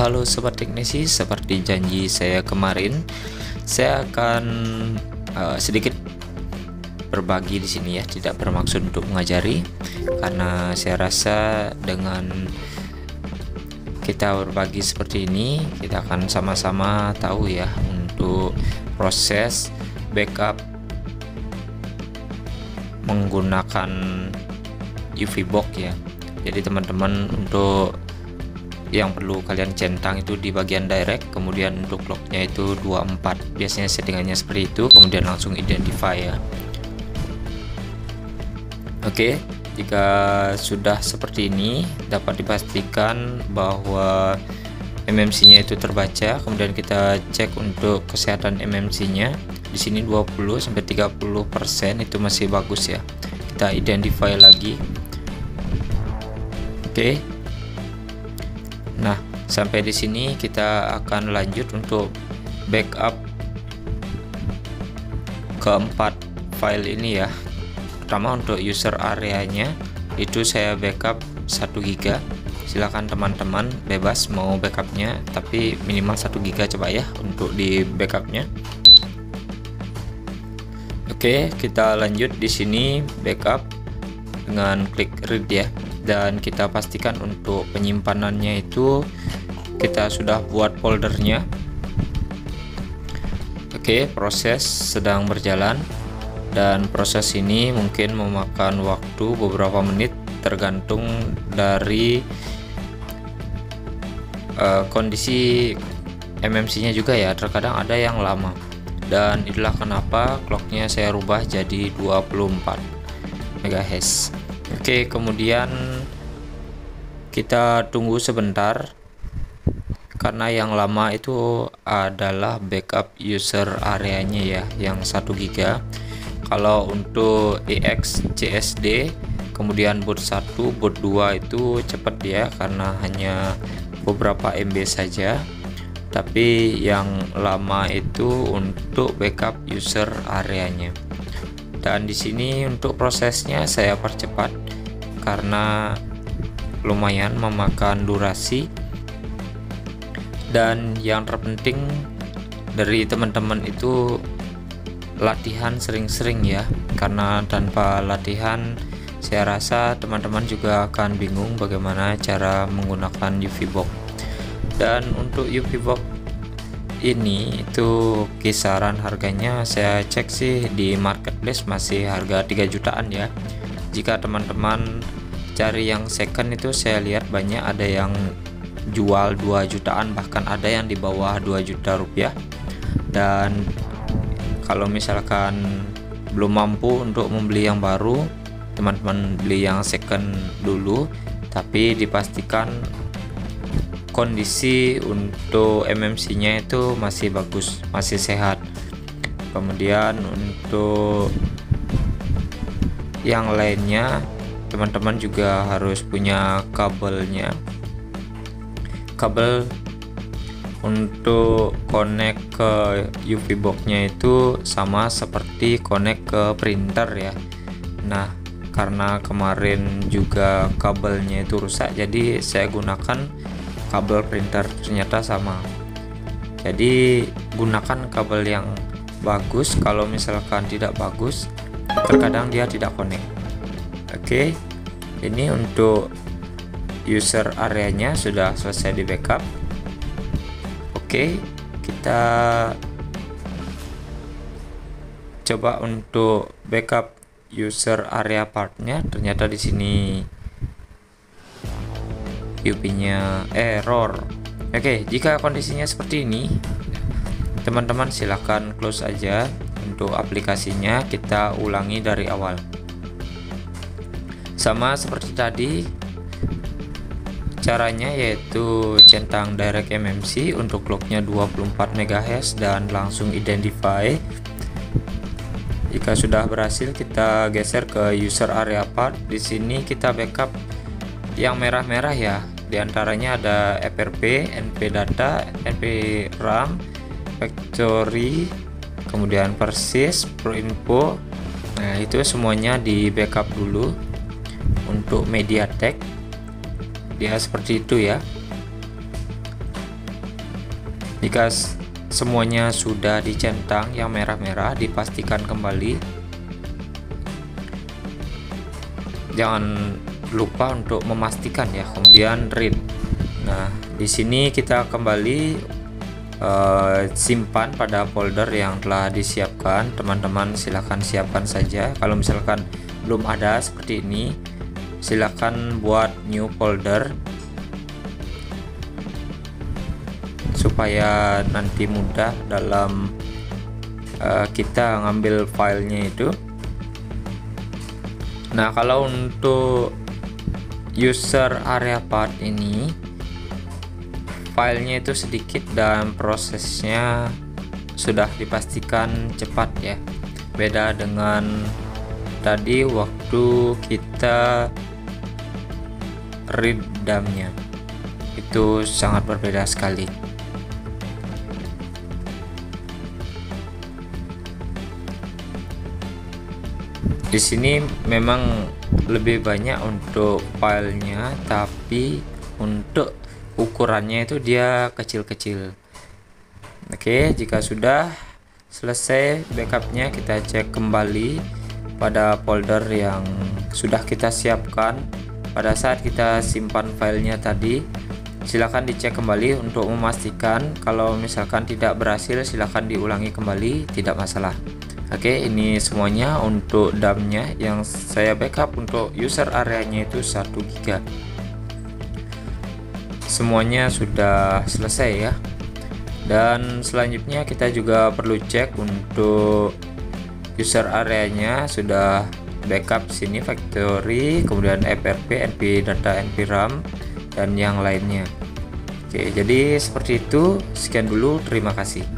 Halo Sobat Teknisi, seperti janji saya kemarin, saya akan sedikit berbagi di sini ya, tidak bermaksud untuk mengajari, karena saya rasa dengan kita berbagi seperti ini, kita akan sama-sama tahu ya untuk proses backup menggunakan UV box ya. Jadi teman-teman, untuk yang perlu kalian centang itu di bagian direct, kemudian untuk clocknya itu 24, biasanya settingannya seperti itu, kemudian langsung identify ya. Oke, jika sudah seperti ini, dapat dipastikan bahwa MMC nya itu terbaca, kemudian kita cek untuk kesehatan MMC nya di sini 20-30% itu masih bagus ya. Kita identify lagi. Oke. Nah, sampai di sini kita akan lanjut untuk backup keempat file ini ya. Pertama untuk user area-nya itu saya backup 1 GB. Silakan teman-teman bebas mau backupnya, tapi minimal 1 GB coba ya untuk di backupnya. Oke, kita lanjut di sini backup dengan klik read ya. Dan kita pastikan untuk penyimpanannya itu kita sudah buat foldernya. Oke, proses sedang berjalan, dan proses ini mungkin memakan waktu beberapa menit tergantung dari kondisi MMC nya juga ya. Terkadang ada yang lama, dan itulah kenapa clocknya saya rubah jadi 24 MHz. Oke, kemudian kita tunggu sebentar karena yang lama itu adalah backup user areanya ya, yang 1 GB. Kalau untuk EXCSD kemudian boot 1, boot 2 itu cepat ya, karena hanya beberapa MB saja. Tapi yang lama itu untuk backup user areanya. Dan di sini untuk prosesnya saya percepat karena lumayan memakan durasi. Dan yang terpenting dari teman-teman itu latihan sering-sering ya, karena tanpa latihan saya rasa teman-teman juga akan bingung bagaimana cara menggunakan UV box. Dan untuk UV box ini itu kisaran harganya saya cek sih di marketplace masih harga 3 jutaan ya. Jika teman-teman cari yang second itu saya lihat banyak ada yang jual 2 jutaan, bahkan ada yang di bawah 2 juta rupiah. Dan kalau misalkan belum mampu untuk membeli yang baru, teman-teman beli yang second dulu, tapi dipastikan kondisi untuk MMC nya itu masih bagus, masih sehat. Kemudian untuk yang lainnya teman-teman juga harus punya kabelnya. Kabel untuk connect ke UV box nya itu sama seperti connect ke printer ya. Nah, karena kemarin juga kabelnya itu rusak, jadi saya gunakan kabel printer, ternyata sama. Jadi gunakan kabel yang bagus. Kalau misalkan tidak bagus, terkadang dia tidak connect. Oke, ini untuk user areanya sudah selesai di backup. Oke, kita coba untuk backup user area partnya. Ternyata di sini UV-nya error. Oke, jika kondisinya seperti ini, teman-teman silahkan close aja. Untuk aplikasinya kita ulangi dari awal. Sama seperti tadi, caranya yaitu centang direct MMC untuk clocknya 24 MHz dan langsung identify. Jika sudah berhasil, kita geser ke user area part. Di sini kita backup yang merah-merah ya. Di antaranya ada FRP, NP data, NP RAM, factory, kemudian persis, proinfo. Nah, itu semuanya di backup dulu. Untuk MediaTek dia seperti itu ya. Jika semuanya sudah dicentang yang merah-merah, dipastikan kembali. Jangan lupa untuk memastikan ya, kemudian read. Nah, di sini kita kembali simpan pada folder yang telah disiapkan. Teman-teman silahkan siapkan saja. Kalau misalkan belum ada seperti ini, silahkan buat new folder supaya nanti mudah dalam kita ngambil filenya itu. Nah, kalau untuk user area path ini, filenya itu sedikit dan prosesnya sudah dipastikan cepat ya. Beda dengan tadi waktu kita read dump-nya, itu sangat berbeda sekali. Di sini memang lebih banyak untuk filenya, tapi untuk ukurannya itu dia kecil-kecil. Oke, jika sudah selesai backupnya, kita cek kembali pada folder yang sudah kita siapkan pada saat kita simpan filenya tadi. Silahkan dicek kembali untuk memastikan. Kalau misalkan tidak berhasil, silahkan diulangi kembali, tidak masalah. Oke, ini semuanya untuk dump-nya yang saya backup. Untuk user areanya itu 1 GB. Semuanya sudah selesai ya. Dan selanjutnya kita juga perlu cek untuk user areanya sudah backup sini factory, kemudian FRP, NP data, NP RAM, dan yang lainnya. Oke, jadi seperti itu. Sekian dulu, terima kasih.